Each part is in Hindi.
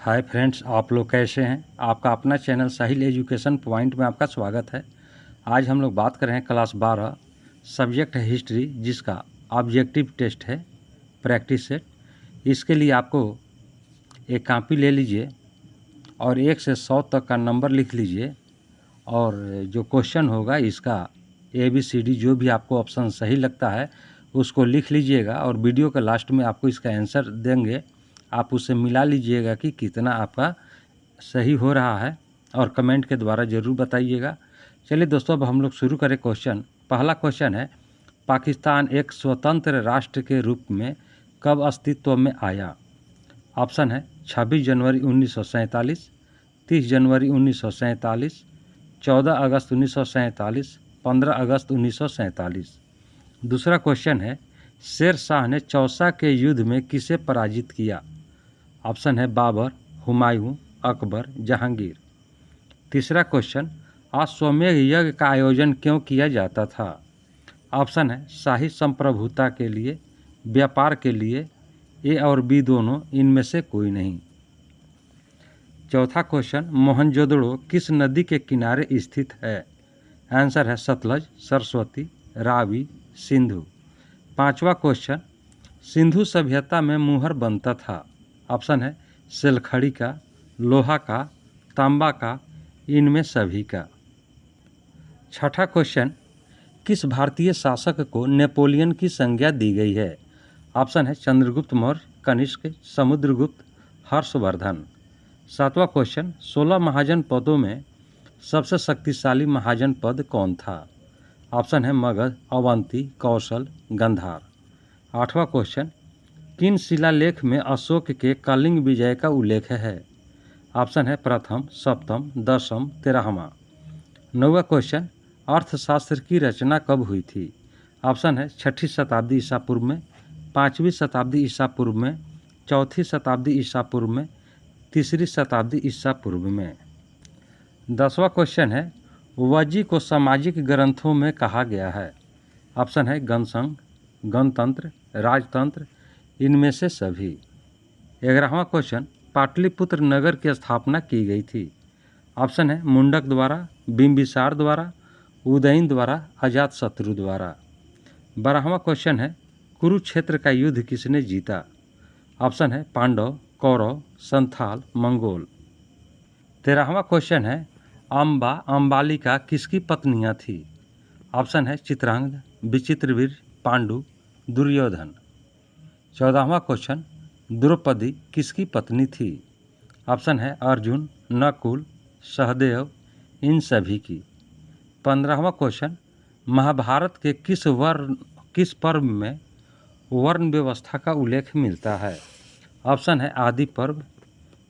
हाय फ्रेंड्स, आप लोग कैसे हैं। आपका अपना चैनल साहिल एजुकेशन पॉइंट में आपका स्वागत है। आज हम लोग बात कर रहे हैं क्लास 12 सब्जेक्ट है हिस्ट्री, जिसका ऑब्जेक्टिव टेस्ट है प्रैक्टिस सेट। इसके लिए आपको एक कॉपी ले लीजिए और 1 से 100 तक का नंबर लिख लीजिए और जो क्वेश्चन होगा इसका ABCD जो भी आपको ऑप्शन सही लगता है उसको लिख लीजिएगा और वीडियो के लास्ट में आपको इसका आंसर देंगे, आप उससे मिला लीजिएगा कि कितना आपका सही हो रहा है और कमेंट के द्वारा ज़रूर बताइएगा। चलिए दोस्तों, अब हम लोग शुरू करें क्वेश्चन। पहला क्वेश्चन है, पाकिस्तान एक स्वतंत्र राष्ट्र के रूप में कब अस्तित्व में आया। ऑप्शन है 26 जनवरी 1947, 30 जनवरी 1947, 14 अगस्त 1947, 15 अगस्त 1947। दूसरा क्वेश्चन है, शेर शाह ने चौसा के युद्ध में किसे पराजित किया। ऑप्शन है बाबर, हुमायूं, अकबर, जहांगीर। तीसरा क्वेश्चन, अश्वमेध यज्ञ का आयोजन क्यों किया जाता था। ऑप्शन है शाही संप्रभुता के लिए, व्यापार के लिए, ए और बी दोनों, इनमें से कोई नहीं। चौथा क्वेश्चन, मोहनजोदड़ो किस नदी के किनारे स्थित है। आंसर है सतलज, सरस्वती, रावी, सिंधु। पांचवा क्वेश्चन, सिंधु सभ्यता में मुहर बनता था। ऑप्शन है सेलखड़ी का, लोहा का, तांबा का, इनमें सभी का। छठा क्वेश्चन, किस भारतीय शासक को नेपोलियन की संज्ञा दी गई है। ऑप्शन है चंद्रगुप्त मौर्य, कनिष्क, समुद्रगुप्त, हर्षवर्धन। सातवां क्वेश्चन, 16 महाजन पदों में सबसे शक्तिशाली महाजन पद कौन था। ऑप्शन है मगध, अवंती, कौशल, गंधार। आठवां क्वेश्चन, किन शिलालेख में अशोक के कलिंग विजय का उल्लेख है। ऑप्शन है प्रथम, सप्तम, दसम, 13वां। नौवां क्वेश्चन, अर्थशास्त्र की रचना कब हुई थी। ऑप्शन है 6ठी शताब्दी ईसा पूर्व में, 5वीं शताब्दी ईसा पूर्व में, 4थी शताब्दी ईसा पूर्व में, 3री शताब्दी ईसा पूर्व में। 10वां क्वेश्चन है, वज्जी को सामाजिक ग्रंथों में कहा गया है। ऑप्शन है गणसंघ, गणतंत्र, राजतंत्र, इनमें से सभी। 11वां क्वेश्चन, पाटलिपुत्र नगर की स्थापना की गई थी। ऑप्शन है मुंडक द्वारा, बिंबिसार द्वारा, उदयन द्वारा, अजातशत्रु द्वारा। 12वां क्वेश्चन है, कुरुक्षेत्र का युद्ध किसने जीता। ऑप्शन है पांडव, कौरव, संथाल, मंगोल। 13वां क्वेश्चन है, अंबालिका किसकी पत्नियां थी। ऑप्शन है चित्रांगद, विचित्रवीर, पांडु, दुर्योधन। 14वां क्वेश्चन, द्रौपदी किसकी पत्नी थी। ऑप्शन है अर्जुन, नकुल, सहदेव, इन सभी की। 15वां क्वेश्चन, महाभारत के किस पर्व में वर्ण व्यवस्था का उल्लेख मिलता है। ऑप्शन है आदि पर्व,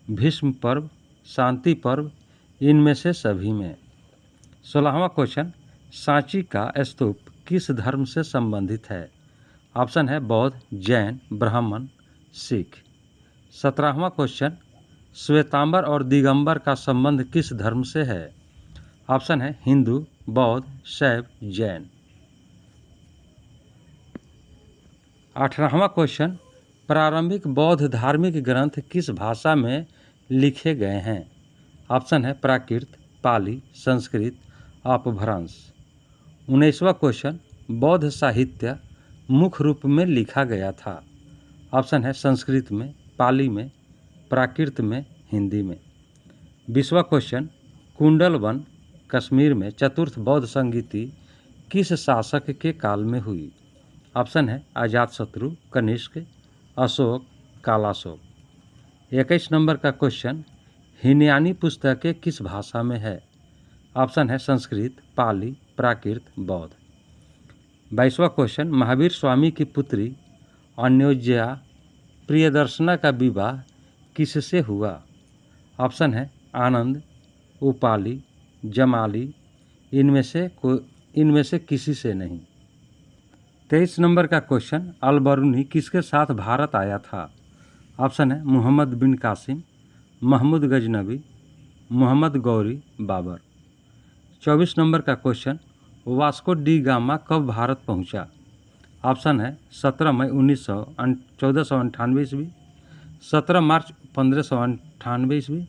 भीष्म पर्व, शांति पर्व, इनमें से सभी में। 16वां क्वेश्चन, सांची का स्तूप किस धर्म से संबंधित है। ऑप्शन है बौद्ध, जैन, ब्राह्मण, सिख। 17वां क्वेश्चन, श्वेतांबर और दिगंबर का संबंध किस धर्म से है। ऑप्शन है हिंदू, बौद्ध, शैव, जैन। 18वां क्वेश्चन, प्रारंभिक बौद्ध धार्मिक ग्रंथ किस भाषा में लिखे गए हैं। ऑप्शन है प्राकृत, पाली, संस्कृत, अपभ्रंश। 19वां क्वेश्चन, बौद्ध साहित्य मुख्य रूप में लिखा गया था। ऑप्शन है संस्कृत में, पाली में, प्राकृत में, हिंदी में। 20वां क्वेश्चन, कुंडल वन कश्मीर में चतुर्थ बौद्ध संगीति किस शासक के काल में हुई। ऑप्शन है अजातशत्रु, कनिष्क, अशोक, कालाशोक। 21 नंबर का क्वेश्चन, हिनयानी पुस्तकें किस भाषा में है। ऑप्शन है संस्कृत, पाली, प्राकृत, बौद्ध। 22वां क्वेश्चन, महावीर स्वामी की पुत्री अन्योज्या प्रियदर्शना का विवाह किससे हुआ। ऑप्शन है आनंद, उपाली, जमाली, इनमें से किसी से नहीं। 23 नंबर का क्वेश्चन, अलबरूनी किसके साथ भारत आया था। ऑप्शन है मोहम्मद बिन कासिम, महमूद गजनबी, मोहम्मद गौरी, बाबर। 24 नंबर का क्वेश्चन, वास्को डी गामा कब भारत पहुंचा। ऑप्शन है 17 मई 1498 ईस्वी, 17 मार्च 1598 ईस्वी,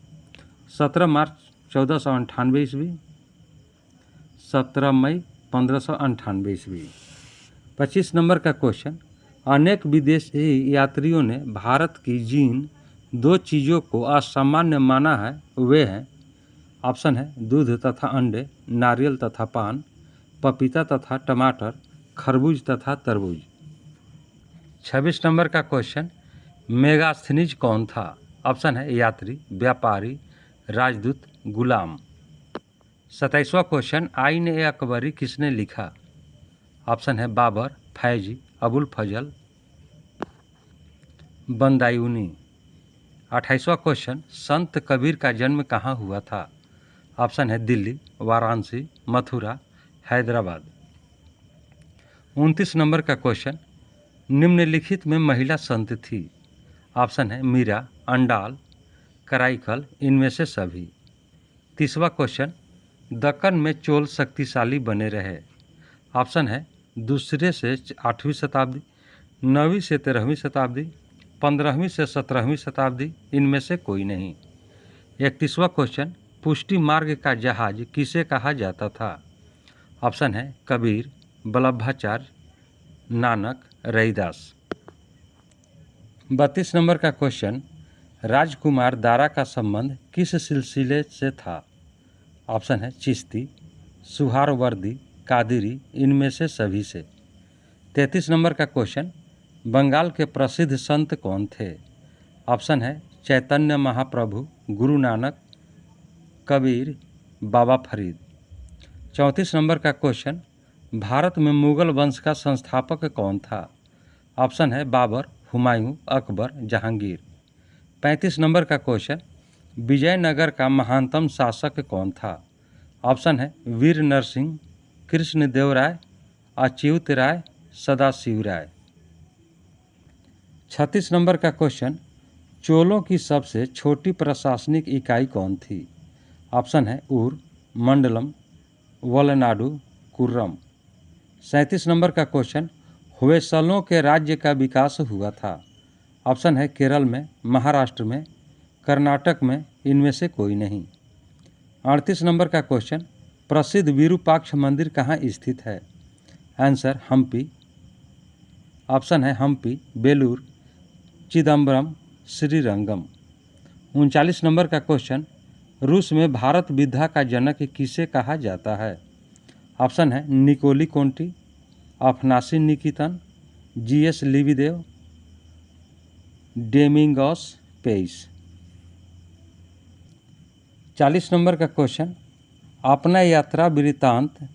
17 मार्च 1498 ईस्वी, 17 मई 1598 ईस्वी। 25 नंबर का क्वेश्चन, अनेक विदेशी यात्रियों ने भारत की जिन 2 चीज़ों को असामान्य माना है वे हैं, ऑप्शन है दूध तथा अंडे, नारियल तथा पान, पपीता तथा टमाटर, खरबूज तथा तरबूज। 26 नंबर का क्वेश्चन, मेगास्थनीज कौन था? ऑप्शन है यात्री, व्यापारी, राजदूत, गुलाम। 27वां क्वेश्चन, आईन ए अकबरी किसने लिखा? ऑप्शन है बाबर, फैजी, अबुल फजल, बंदायूनी। 28वां क्वेश्चन, संत कबीर का जन्म कहाँ हुआ था? ऑप्शन है दिल्ली, वाराणसी, मथुरा, हैदराबाद। 29 नंबर का क्वेश्चन, निम्नलिखित में महिला संत थी? ऑप्शन है मीरा, अंडाल, कराईकल, इनमें से सभी। 30वां क्वेश्चन, दक्कन में चोल शक्तिशाली बने रहे? ऑप्शन है दूसरे से 8वीं शताब्दी, 9वीं से 13वीं शताब्दी, 15वीं से 17वीं शताब्दी, इनमें से कोई नहीं। 31वां क्वेश्चन, पुष्टि मार्ग का जहाज किसे कहा जाता था? ऑप्शन है कबीर, वल्लभाचार्य, नानक, रैदास। 32 नंबर का क्वेश्चन, राजकुमार दारा का संबंध किस सिलसिले से था? ऑप्शन है चिश्ती, सुहारवर्दी, कादिरी, इनमें से सभी से। 33 नंबर का क्वेश्चन, बंगाल के प्रसिद्ध संत कौन थे? ऑप्शन है चैतन्य महाप्रभु, गुरु नानक, कबीर, बाबा फरीद। 34 नंबर का क्वेश्चन, भारत में मुगल वंश का संस्थापक कौन था? ऑप्शन है बाबर, हुमायूं, अकबर, जहांगीर। 35 नंबर का क्वेश्चन, विजयनगर का महानतम शासक कौन था? ऑप्शन है वीर नरसिंह, कृष्णदेवराय, अच्युत राय, सदाशिव राय। 36 नंबर का क्वेश्चन, चोलों की सबसे छोटी प्रशासनिक इकाई कौन थी? ऑप्शन है ऊर, मंडलम, वलनाडु, कुर्रम। 37 नंबर का क्वेश्चन, होयसलों के राज्य का विकास हुआ था? ऑप्शन है केरल में, महाराष्ट्र में, कर्नाटक में, इनमें से कोई नहीं। 38 नंबर का क्वेश्चन, प्रसिद्ध विरूपाक्ष मंदिर कहाँ स्थित है? आंसर हम्पी। ऑप्शन है हम्पी, बेलूर, चिदम्बरम, श्रीरंगम। 39 नंबर का क्वेश्चन, रूस में भारत विद्या का जनक किसे कहा जाता है? ऑप्शन है निकोली कोंटी, अफनासी निकितन, जीएस लिविदेव, डेमिंगस पेइस। 40 नंबर का क्वेश्चन, अपना यात्रा वृत्तांत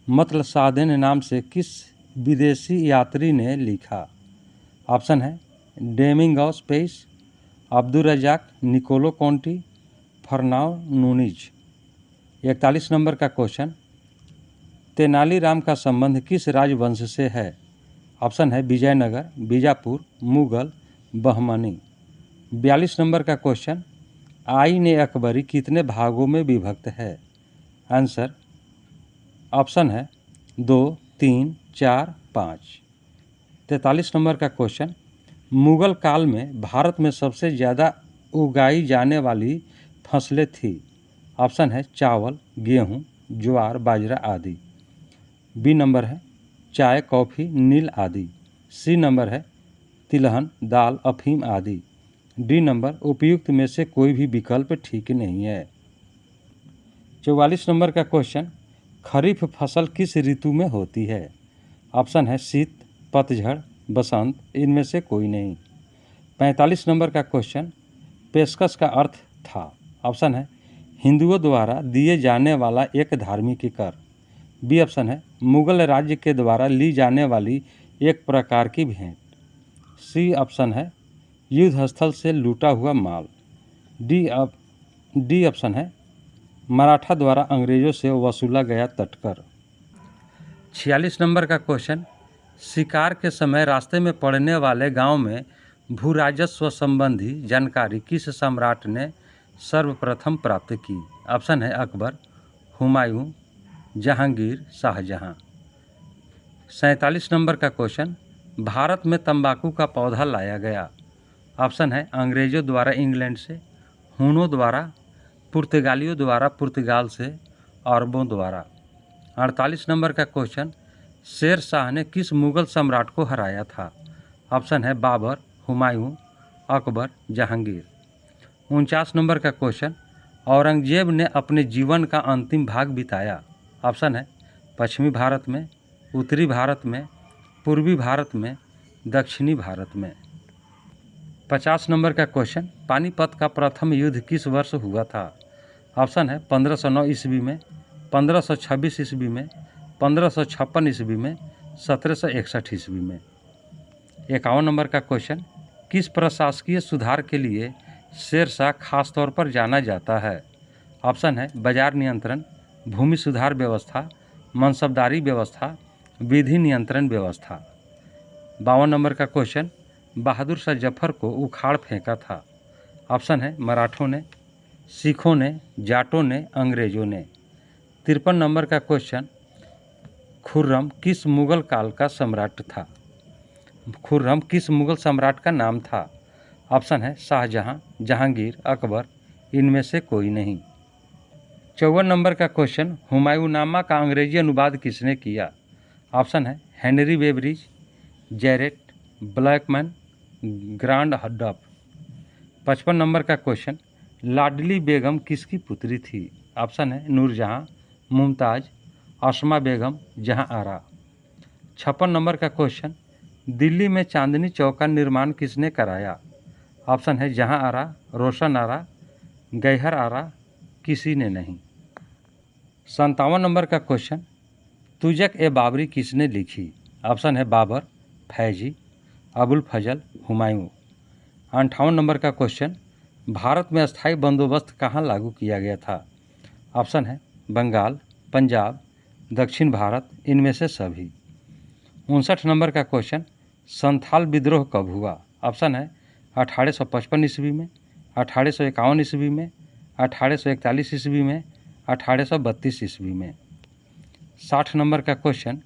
मतलसादेन नाम से किस विदेशी यात्री ने लिखा? ऑप्शन है Domingos Paes, Abdul Razzaq, Niccolo Conti, Fernao Nunes. 41 नंबर का क्वेश्चन, तेनालीराम का संबंध किस राजवंश से है? ऑप्शन है विजयनगर, बीजापुर, मुगल, बहमनी। 42 नंबर का क्वेश्चन, आईन ए अकबरी कितने भागों में विभक्त है? आंसर ऑप्शन है 2, 3, 4, 5। 43 नंबर का क्वेश्चन, मुगल काल में भारत में सबसे ज़्यादा उगाई जाने वाली फसलें थी? ऑप्शन है चावल, गेहूं, ज्वार, बाजरा आदि। बी नंबर है चाय, कॉफ़ी, नील आदि। सी नंबर है तिलहन, दाल, अफीम आदि। डी नंबर उपयुक्त में से कोई भी विकल्प ठीक नहीं है। 44 नंबर का क्वेश्चन, खरीफ फसल किस ऋतु में होती है? ऑप्शन है शीत, पतझड़, बसंत, इनमें से कोई नहीं। 45 नंबर का क्वेश्चन, पेशकश का अर्थ था? ऑप्शन है हिंदुओं द्वारा दिए जाने वाला एक धार्मिक कर। बी ऑप्शन है मुगल राज्य के द्वारा ली जाने वाली एक प्रकार की भेंट। सी ऑप्शन है युद्ध स्थल से लूटा हुआ माल। डी ऑप्शन है मराठा द्वारा अंग्रेजों से वसूला गया तटकर। 46 नंबर का क्वेश्चन, शिकार के समय रास्ते में पड़ने वाले गांव में भू राजस्व संबंधी जानकारी किस सम्राट ने सर्वप्रथम प्राप्त की? ऑप्शन है अकबर, हुमायूं, जहांगीर, शाहजहां। 47 नंबर का क्वेश्चन, भारत में तंबाकू का पौधा लाया गया? ऑप्शन है अंग्रेज़ों द्वारा इंग्लैंड से, हुनों द्वारा, पुर्तगालियों द्वारा पुर्तगाल से, अरबों द्वारा। 48 नंबर का क्वेश्चन, शेर शाह ने किस मुग़ल सम्राट को हराया था? ऑप्शन है बाबर, हुमायूं, अकबर, जहांगीर। 49 नंबर का क्वेश्चन, औरंगजेब ने अपने जीवन का अंतिम भाग बिताया? ऑप्शन है पश्चिमी भारत में, उत्तरी भारत में, पूर्वी भारत में, दक्षिणी भारत में। 50 नंबर का क्वेश्चन, पानीपत का प्रथम युद्ध किस वर्ष हुआ था? ऑप्शन है 1509 ईस्वी में, 1526 ईस्वी में, 1556 ईस्वी में, 1761 ईस्वी में। 51 नंबर का क्वेश्चन, किस प्रशासकीय सुधार के लिए शेर शाह खास तौर पर जाना जाता है? ऑप्शन है बाजार नियंत्रण, भूमि सुधार व्यवस्था, मनसबदारी व्यवस्था, विधि नियंत्रण व्यवस्था। 52 नंबर का क्वेश्चन, बहादुर शाह जफर को उखाड़ फेंका था? ऑप्शन है मराठों ने, सिखों ने, जाटों ने, अंग्रेजों ने। 53 नंबर का क्वेश्चन, खुर्रम किस मुग़ल काल का सम्राट था? खुर्रम किस मुग़ल सम्राट का नाम था? ऑप्शन है शाहजहां, जहांगीर, अकबर, इनमें से कोई नहीं। 54 नंबर का क्वेश्चन, हुमायूंनामा का अंग्रेजी अनुवाद किसने किया? ऑप्शन है Henry Beveridge, Jarrett, Blochmann, Grant Duff. 55 नंबर का क्वेश्चन, लाडली बेगम किसकी पुत्री थी? ऑप्शन है नूरजहां, मुमताज़, अस्मा बेगम, जहां आरा। 56 नंबर का क्वेश्चन, दिल्ली में चांदनी चौक का निर्माण किसने कराया? ऑप्शन है जहां आरा, रोशन आरा, गैहर आरा, किसी ने नहीं। 57 नंबर का क्वेश्चन, तुजक ए बाबरी किसने लिखी? ऑप्शन है बाबर, फैजी, अबुल फजल, हुमायूं। 58 नंबर का क्वेश्चन, भारत में अस्थायी बंदोबस्त कहाँ लागू किया गया था? ऑप्शन है बंगाल, पंजाब, दक्षिण भारत, इनमें से सभी। 59 नंबर का क्वेश्चन, संथाल विद्रोह कब हुआ? ऑप्शन है 1855 ईस्वी में, 1851 ईस्वी में, 1841 ईस्वी में, 1832 ईस्वी में। 60 नंबर का क्वेश्चन,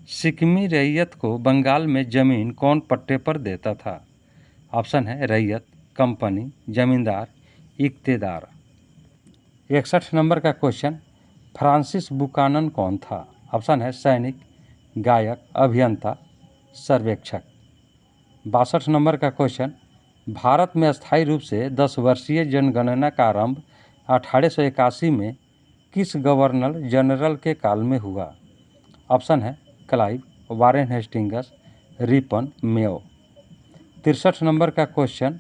सिक्किमी रैयत को बंगाल में ज़मीन कौन पट्टे पर देता था? ऑप्शन है रैयत, कंपनी, जमींदार, इक्तेदार। 61 नंबर का क्वेश्चन, फ्रांसिस बुकानन कौन था? ऑप्शन है सैनिक, गायक, अभियंता, सर्वेक्षक। 62 नंबर का क्वेश्चन, भारत में अस्थायी रूप से 10 वर्षीय जनगणना का आरंभ 1881 में किस गवर्नर जनरल के काल में हुआ? ऑप्शन है Clive, Warren Hastings, Ripon, Mayo. 63 number का क्वेश्चन,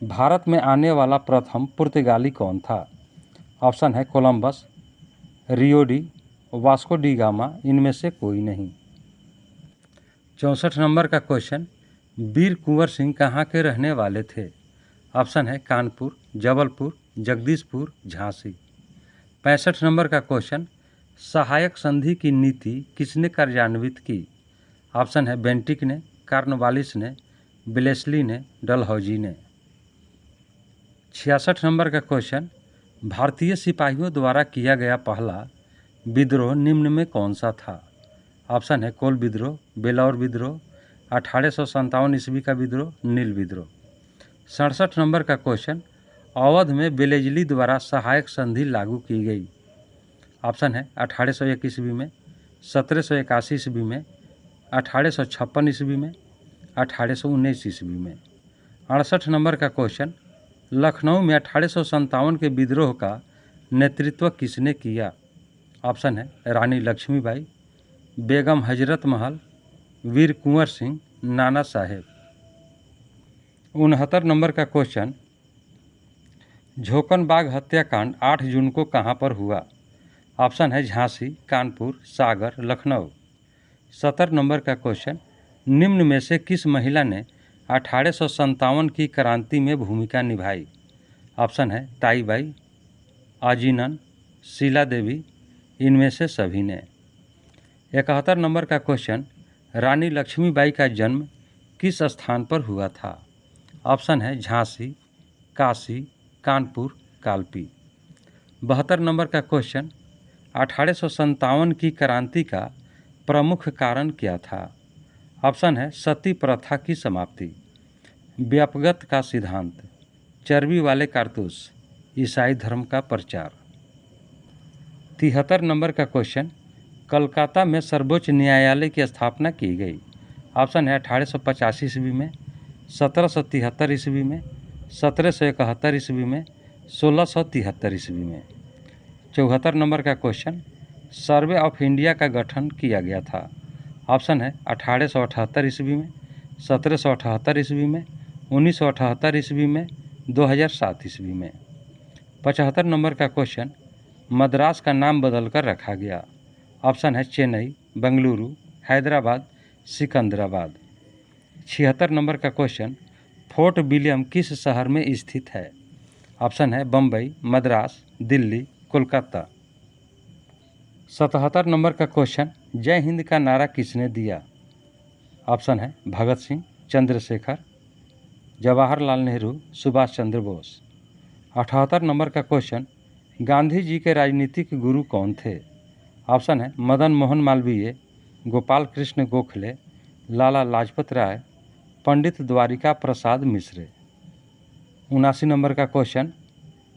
भारत में आने वाला प्रथम पुर्तगाली कौन था? ऑप्शन है Columbus, Rio de, Vasco D gamma, इनमें से कोई नहीं। 64 नंबर का क्वेश्चन, वीर कुंवर सिंह कहाँ के रहने वाले थे? ऑप्शन है कानपुर, जबलपुर, जगदीशपुर, झांसी। 65 नंबर का क्वेश्चन, सहायक संधि की नीति किसने कार्यान्वित की? ऑप्शन है बेंटिक ने, कार्नवालिस ने, ब्लेसली ने, डलहौजी ने। 66 नंबर का क्वेश्चन, भारतीय सिपाहियों द्वारा किया गया पहला विद्रोह निम्न में कौन सा था? ऑप्शन है कोल विद्रोह, बेलौर विद्रोह, 1857 ईस्वी का विद्रोह, नील विद्रोह। 67 नंबर का क्वेश्चन, अवध में बेलेजली द्वारा सहायक संधि लागू की गई? ऑप्शन है 1801 ईस्वी में, 1781 ईस्वी में, 1856 ईस्वी में, 1819 ईस्वी में। 68 नंबर का क्वेश्चन, लखनऊ में 1857 के विद्रोह का नेतृत्व किसने किया? ऑप्शन है रानी लक्ष्मीबाई, बेगम हजरत महल, वीर कुंवर सिंह, नाना साहेब। 69 नंबर का क्वेश्चन, झोकनबाग हत्याकांड 8 जून को कहाँ पर हुआ? ऑप्शन है झांसी, कानपुर, सागर, लखनऊ। 70 नंबर का क्वेश्चन, निम्न में से किस महिला ने 1857 की क्रांति में भूमिका निभाई? ऑप्शन है ताईबाई, आजीनन, शीला देवी, इनमें से सभी ने। 71 नंबर का क्वेश्चन, रानी लक्ष्मीबाई का जन्म किस स्थान पर हुआ था? ऑप्शन है झांसी, काशी, कानपुर, कालपी। 72 नंबर का क्वेश्चन, 1857 की क्रांति का प्रमुख कारण क्या था? ऑप्शन है सती प्रथा की समाप्ति, व्यापगत का सिद्धांत, चर्बी वाले कारतूस, ईसाई धर्म का प्रचार। 73 नंबर का क्वेश्चन, कलकत्ता में सर्वोच्च न्यायालय की स्थापना की गई। ऑप्शन है 1850 ईस्वी में, 1773 ईस्वी में, 1771 ईस्वी में, 1673 ईस्वी में। 74 नंबर का क्वेश्चन, सर्वे ऑफ इंडिया का गठन किया गया था। ऑप्शन है 1878 ईस्वी में, 1778 ईस्वी में, 1978 ईस्वी में, 2007 ईस्वी में। 75 नंबर का क्वेश्चन, मद्रास का नाम बदलकर रखा गया। ऑप्शन है चेन्नई, बेंगलुरु, हैदराबाद, सिकंदराबाद। 76 नंबर का क्वेश्चन, फोर्ट विलियम किस शहर में स्थित है। ऑप्शन है बम्बई, मद्रास, दिल्ली, कोलकाता। 77 नंबर का क्वेश्चन, जय हिंद का नारा किसने दिया। ऑप्शन है भगत सिंह, चंद्रशेखर, जवाहरलाल नेहरू, सुभाष चंद्र बोस। 78 नंबर का क्वेश्चन, गांधी जी के राजनीतिक गुरु कौन थे। ऑप्शन है मदन मोहन मालवीय, गोपाल कृष्ण गोखले, लाला लाजपत राय, पंडित द्वारिका प्रसाद मिश्र। 79 नंबर का क्वेश्चन,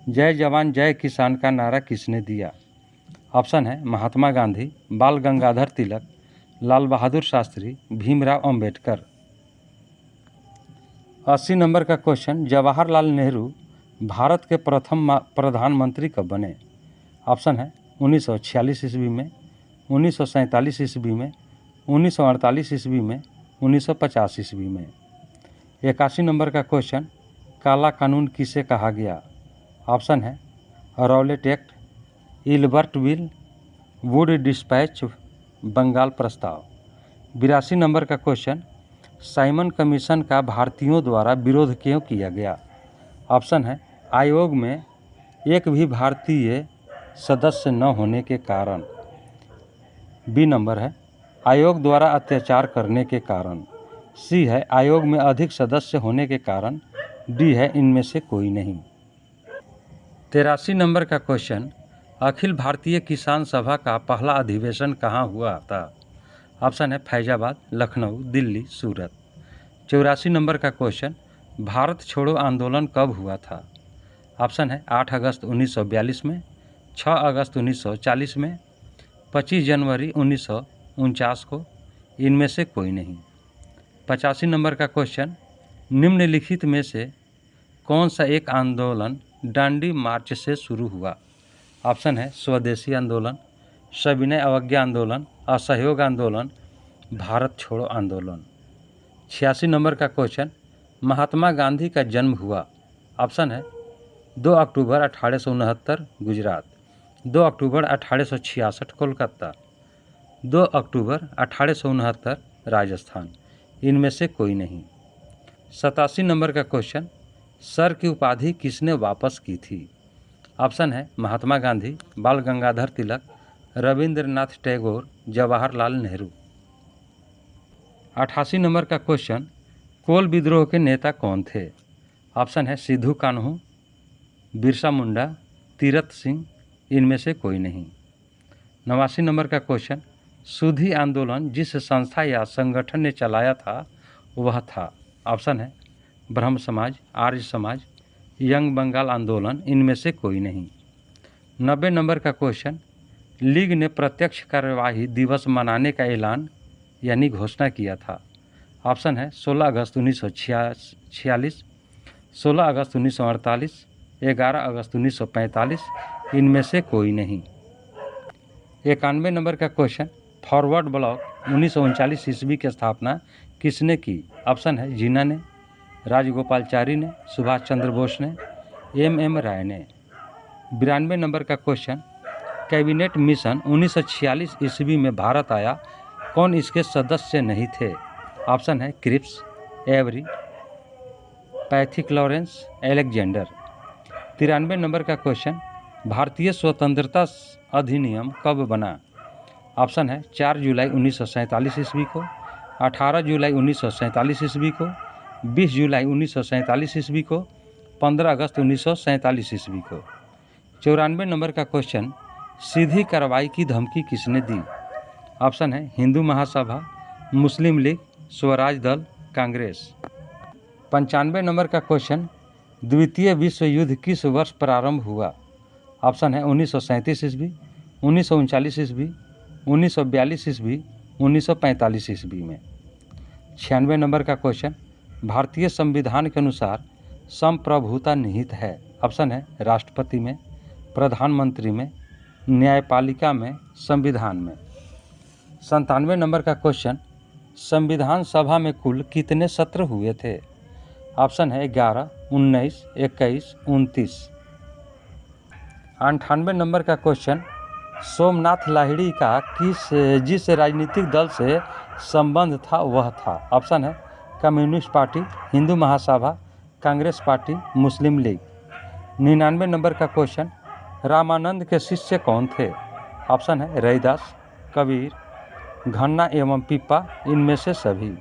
जय जवान जय किसान का नारा किसने दिया। ऑप्शन है महात्मा गांधी, बाल गंगाधर तिलक, लाल बहादुर शास्त्री, भीमराव अंबेडकर। 80 नंबर का क्वेश्चन, जवाहरलाल नेहरू भारत के प्रथम प्रधानमंत्री कब बने। ऑप्शन है 1946 ईस्वी में, 1947 ईस्वी में, 1948 ईस्वी में, 1950 ईस्वी में। 81 नंबर का क्वेश्चन, काला कानून किसे कहा गया। ऑप्शन है Rowlatt act, Ilbert bill, Wood dispatch, Bengal प्रस्ताव। 82 नंबर का क्वेश्चन, साइमन कमीशन का भारतीयों द्वारा विरोध क्यों किया गया। ऑप्शन है आयोग में एक भी भारतीय सदस्य न होने के कारण। बी नंबर है आयोग द्वारा अत्याचार करने के कारण। सी है आयोग में अधिक सदस्य होने के कारण। डी है इनमें से कोई नहीं। 83 नंबर का क्वेश्चन, अखिल भारतीय किसान सभा का पहला अधिवेशन कहाँ हुआ था। ऑप्शन है फैजाबाद, लखनऊ, दिल्ली, सूरत। 84 नंबर का क्वेश्चन, भारत छोड़ो आंदोलन कब हुआ था। ऑप्शन है 8 अगस्त 1942 में, 6 अगस्त 1940 में, 25 जनवरी 1949 को। इनमें से कोई नहीं। 85 नंबर का क्वेश्चन, निम्नलिखित में से कौन सा एक आंदोलन डांडी मार्च से शुरू हुआ। ऑप्शन है स्वदेशी आंदोलन, सविनय अवज्ञा आंदोलन, असहयोग आंदोलन, भारत छोड़ो आंदोलन। 86 नंबर का क्वेश्चन, महात्मा गांधी का जन्म हुआ। ऑप्शन है 2 अक्टूबर 1869 गुजरात, 2 अक्टूबर 1866 कोलकाता, 2 अक्टूबर 1869 राजस्थान। इनमें से कोई नहीं। 87 नंबर का क्वेश्चन, सर की उपाधि किसने वापस की थी। ऑप्शन है महात्मा गांधी, बाल गंगाधर तिलक, रविंद्रनाथ टैगोर, जवाहरलाल नेहरू। 88 नंबर का क्वेश्चन, कोल विद्रोह के नेता कौन थे। ऑप्शन है सिद्धू कान्हू, बिरसा मुंडा, तीरथ सिंह। इनमें से कोई नहीं। 89 नंबर का क्वेश्चन, सूधी आंदोलन जिस संस्था या संगठन ने चलाया था वह था। ऑप्शन है ब्रह्म समाज, आर्य समाज, यंग बंगाल आंदोलन। इनमें से कोई नहीं। 90 नंबर का क्वेश्चन, लीग ने प्रत्यक्ष कार्यवाही दिवस मनाने का ऐलान यानी घोषणा किया था। ऑप्शन है 16 अगस्त 1946, 16 अगस्त 1948, 11 अगस्त 1945। इनमें से कोई नहीं। 91 नंबर का क्वेश्चन, फॉरवर्ड ब्लॉक 1939 ईस्वी की स्थापना किसने की। ऑप्शन है जिन्ना ने, राजगोपालचारी ने, सुभाष चंद्र बोस ने, एम राय ने। 92 नंबर का क्वेश्चन, कैबिनेट मिशन 1946 ईस्वी में भारत आया, कौन इसके सदस्य नहीं थे। ऑप्शन है क्रिप्स, एवरी, पैथिक लॉरेंस, एलेक्जेंडर। 93 नंबर का क्वेश्चन, भारतीय स्वतंत्रता अधिनियम कब बना। ऑप्शन है 4 जुलाई 1947 ईस्वी को, 18 जुलाई 1947 ईस्वी को, 20 जुलाई 1947 ईस्वी को, 15 अगस्त 1947 ईस्वी को। 94 नंबर का क्वेश्चन, सीधी कार्रवाई की धमकी किसने दी। ऑप्शन है हिंदू महासभा, मुस्लिम लीग, स्वराज दल, कांग्रेस। 95 नंबर का क्वेश्चन, द्वितीय विश्व युद्ध किस वर्ष प्रारंभ हुआ? ऑप्शन है 1937 ईस्वी, 1939 ईस्वी, 1942 ईस्वी, 1945 ईस्वी में। 96 नंबर का क्वेश्चन, भारतीय संविधान के अनुसार संप्रभुता निहित है। ऑप्शन है राष्ट्रपति में, प्रधानमंत्री में, न्यायपालिका में, संविधान में। 97 नंबर का क्वेश्चन, संविधान सभा में कुल कितने सत्र हुए थे? ऑप्शन है 11, 19, 21, 29। 98 नंबर का क्वेश्चन, सोमनाथ लाहिड़ी का जिस राजनीतिक दल से संबंध था वह था? ऑप्शन है communist party, Hindu Mahasabha, Congress party, मुस्लिम लीग। 99 नंबर का क्वेश्चन, रामानंद के शिष्य कौन थे? ऑप्शन है रैदास, कबीर, घन्ना एवं पीपा, इनमें से सभी।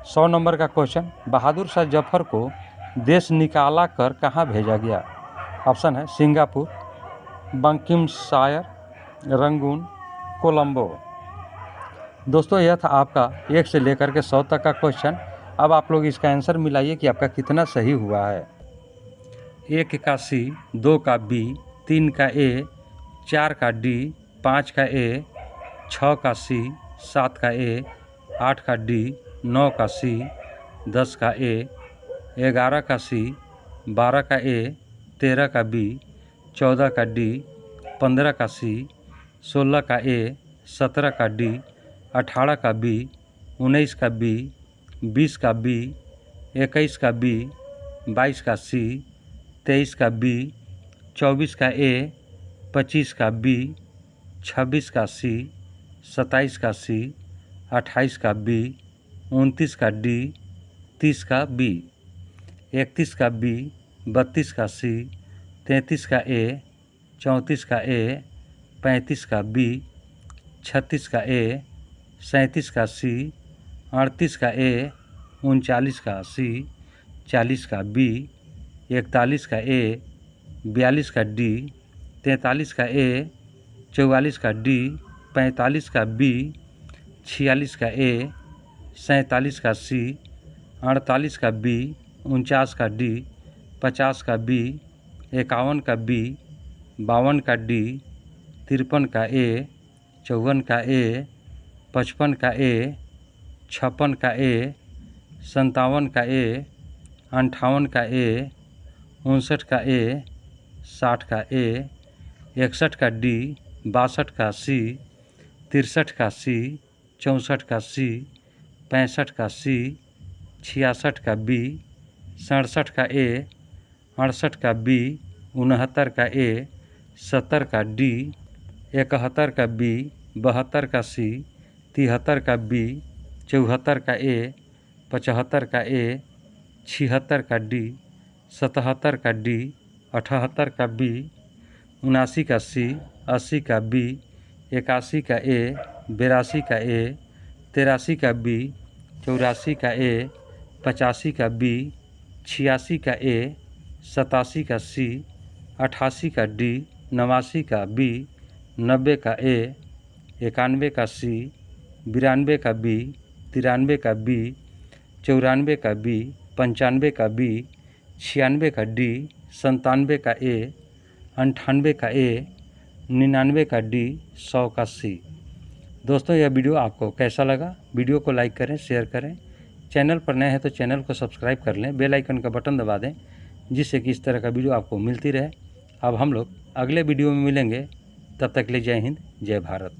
100 नंबर का क्वेश्चन, बहादुर शाह जफर को देश निकाला कर कहाँ भेजा गया? ऑप्शन है सिंगापुर, बंकिम सायर, रंगून, कोलंबो। दोस्तों यह था आपका 1 से लेकर के 100 तक का क्वेश्चन। अब आप लोग इसका आंसर मिलाइए कि आपका कितना सही हुआ है। 1 का सी, 2 का बी, 3 का ए, 4 का डी, 5 का ए, 6 का सी, 7 का ए, 8 का डी, 9 का सी, 10 का ए, 11 का सी, 12 का ए, 13 का बी, 14 का डी, 15 का सी, 16 का ए, 17 का डी, 18 का बी, 19 का बी, 20 का बी, 21 का बी, 22 का सी, 23 का बी, 24 का ए, 25 का बी, 26 का सी, 27 का सी, 28 का बी, 29 का डी, 30 का बी, 31 का बी, 32 का सी, 33 का ए, 34 का ए, 35 का बी, 36 का ए, 37 का सी, 38 का ए, 39 का सी, 40 का बी, 41 का ए, 42 का डी, 43 का ए, 44 का डी, 45 का बी, 46 का ए, 47 का सी, 48 का बी, 49 का डी, 50 का बी, 51 का बी, 52 का डी, 53 का ए, 54 का ए, 55 का ए, 56 का ए, 57 का ए, 58 का ए, 59 का ए, 60 का ए, 61 का डी, 62 का सी, 63 का सी, 64 का सी, 65 का सी, 66 का बी, 67 का ए, 68 का बी, 69 का ए, 70 का डी, 71 का बी, 72 का सी, 73 का बी, 74 का ए, 75 का ए, 76 का डी, 77 का डी, 78 का बी, 79 का सी, 80 का बी, 81 का ए, 82 का ए, 83 का बी, 84 का ए, 85 का बी, 86 का ए, 87 का सी, 88 का डी, 89 का बी, 90 का ए, 91 का सी, 92 का बी, 93 का बी, 94 का बी, 95 का बी, 96 का डी, 97 का ए, 98 का ए, 99 का डी, 100 का सी। दोस्तों यह वीडियो आपको कैसा लगा? वीडियो को लाइक करें, शेयर करें। चैनल पर नए हैं तो चैनल को सब्सक्राइब कर लें, बेल आइकन का बटन दबा दें, जिससे कि इस तरह का वीडियो आपको मिलती रहे। अब हम लोग अगले वीडियो में मिलेंगे, तब तक के लिए जय हिंद, जय भारत।